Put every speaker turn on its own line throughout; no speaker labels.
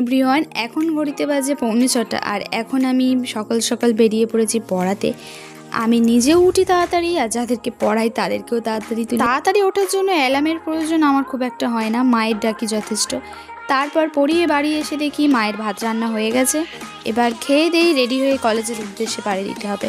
Everyone, এখন ঘড়িতে বাজে 6:45 আর এখন আমি সকাল সকাল বেরিয়ে পড়েছি পড়াতে। আমি নিজেও উঠি তাড়াতাড়ি আর যাদেরকে পড়াই তাদেরকেও তাড়াতাড়ি ওঠার জন্য অ্যালার্মের প্রয়োজন আমার খুব একটা হয় না, মায়ের ডাকি যথেষ্ট। তারপর পড়িয়ে বাড়ি এসে দেখি মায়ের ভাত রান্না হয়ে গেছে। এবার খেয়ে দেই রেডি হয়ে কলেজের উদ্দেশ্যে পাড়ি দিতে হবে।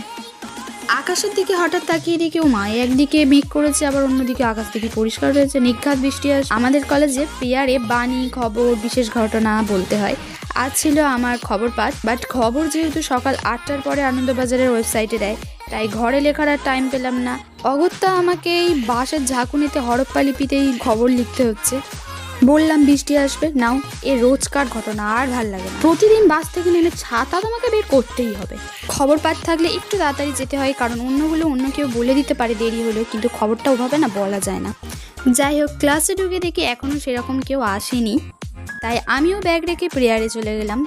আকাশের দিকে হঠাৎ তাকিয়ে দেখি ও মা, একদিকে মেঘ করেছে আবার অন্যদিকে আকাশ থেকে পরিষ্কার রয়েছে, নিঘাত বৃষ্টি আসে। আমাদের কলেজে প্রেয়ারে বাণী, খবর, বিশেষ ঘটনা বলতে হয়। আজ ছিল আমার খবর পাঠ, বাট খবর যেহেতু সকাল 8টার পরে আনন্দবাজারের ওয়েবসাইটে দেয়, তাই ঘরে লেখার আর টাইম পেলাম না। অগত্যা আমাকে এই বাঁশের ঝাঁকুনিতে হরপ্পা লিপিতেই খবর লিখতে হচ্ছে। বললাম বৃষ্টি আসবে, নাও এ রোজকার ঘটনা, আর ভাল লাগে না। প্রতিদিন বাস থেকে নেমে ছাতা তোমাকে বের করতেই হবে। খবর পাঠ থাকলে একটু তাড়াতাড়ি যেতে হয়, কারণ অন্যগুলো অন্য কেউ বলে দিতে পারে দেরি হলেও, কিন্তু খবরটা ওভাবে না বলা যায় না। যাই হোক, ক্লাসে ঢুকে দেখি এখনও সেরকম কেউ আসেনি, তাই আমিও ব্যাগ রেখে প্রেয়ারে চলে গেলাম।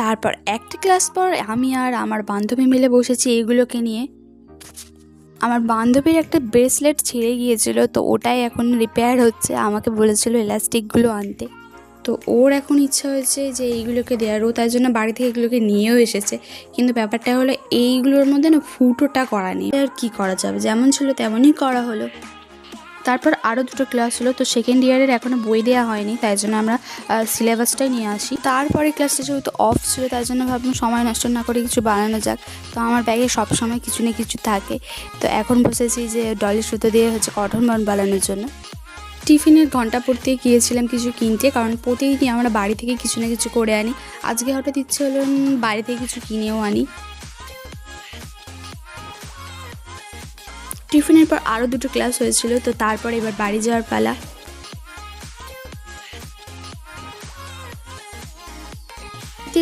তারপর একটা ক্লাস পর আমি আর আমার বান্ধবী মিলে বসেছি এগুলোকে নিয়ে। আমার বান্ধবীর একটা ব্রেসলেট ছিঁড়ে গিয়েছিল, তো ওটাই এখন রিপেয়ার হচ্ছে। আমাকে বলেছিল এলাস্টিকগুলো আনতে, তো ওর এখন ইচ্ছা হয়েছে যে এইগুলোকে দেওয়ার, ও তাই জন্য বাড়ি থেকে এগুলোকে নিয়েও এসেছে। কিন্তু ব্যাপারটা হলো এইগুলোর মধ্যে না ফুটোটা করা নেই, আর কি করা যাবে, যেমন ছিল তেমনই করা হলো। তারপর আরও দুটো ক্লাস হলো, তো সেকেন্ড ইয়ারের এখনও বই দেওয়া হয়নি, তাই জন্য আমরা সিলেবাসটাই নিয়ে আসি। তারপরে ক্লাসটা যেহেতু অফ ছিল, তাই জন্য ভাবলাম সময় নষ্ট না করে কিছু বানানো যাক। তো আমার ব্যাগে সবসময় কিছু না কিছু থাকে, তো এখন বসেছি যে ডলি সুতো দিয়ে কটন বন্ড বানানোর জন্য। টিফিনের ঘন্টা পড়তে গিয়েছিলাম কিছু কিনতে, কারণ প্রতিদিনই আমরা বাড়ি থেকে কিছু না কিছু করে আনি। আজকে হঠাৎ ইচ্ছে হলো বাইরে থেকে কিছু কিনেও আনি। টিফিনের পর আরও দুটো ক্লাস হয়েছিল, তো তারপর এবার বাড়ি যাওয়ার পালা।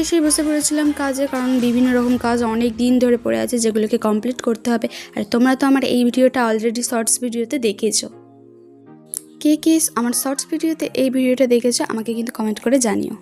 এসে বসে পড়েছিলাম কাজে, কারণ বিভিন্ন রকম কাজ অনেক দিন ধরে পড়ে আছে যেগুলোকে কমপ্লিট করতে হবে। আর তোমরা তো আমার এই ভিডিওটা অলরেডি শর্টস ভিডিওতে দেখেছো। কে কে আমার শর্টস ভিডিওতে এই ভিডিওটা দেখেছো আমাকে কিন্তু কমেন্ট করে জানিও।